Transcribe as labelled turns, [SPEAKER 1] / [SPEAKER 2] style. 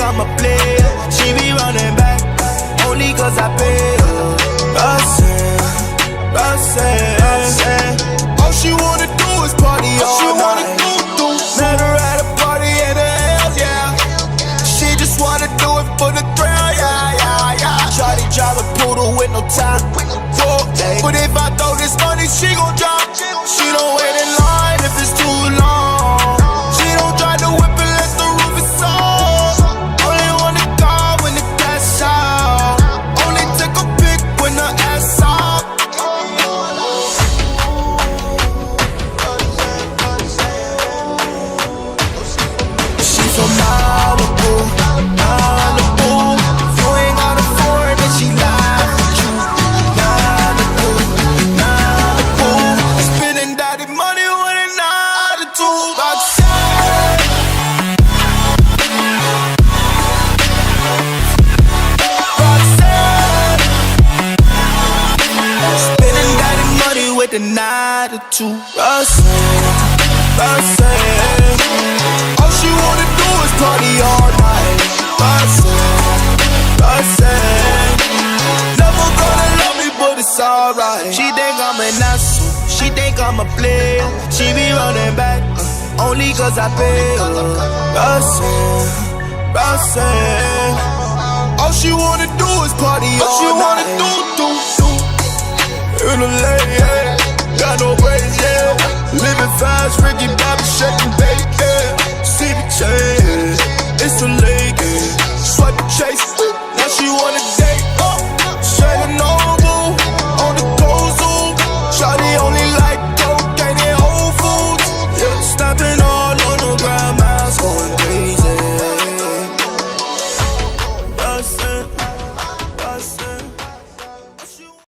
[SPEAKER 1] I'm a player. She be running back, only cause I pay her. Roxanne. All she wanna do is party all night. Met her at a party in the hills, yeah. She just wanna do it for the thrill, yeah. Shawty drive a poodle with no time. But if I throw this money, she gon' drop. She don't wait in line if it's too long. She don't drive the whip unless the roof is on. Only wanna call when the cash out. Only take a pic when the ass out. She from Malibu. You ain't got a foreign and she lied with you. Malibu. Spending daddy money with an attitude. Roxanne. Spending daddy money with an attitude. Roxanne. All she wanna do is party all night. Roxanne. Never gonna love me, but it's alright. She think I'm an asshole, she think I'm a player. She be running back, only cause I pay her. Roxanne. All she wanna do is party all night. All she wanna do. In the lane, yeah. Got no brains, yeah. Living fast, Ricky Bobby shaking bacon. See the chain, it's a lake, yeah. Swipe the chase, now she wanna date.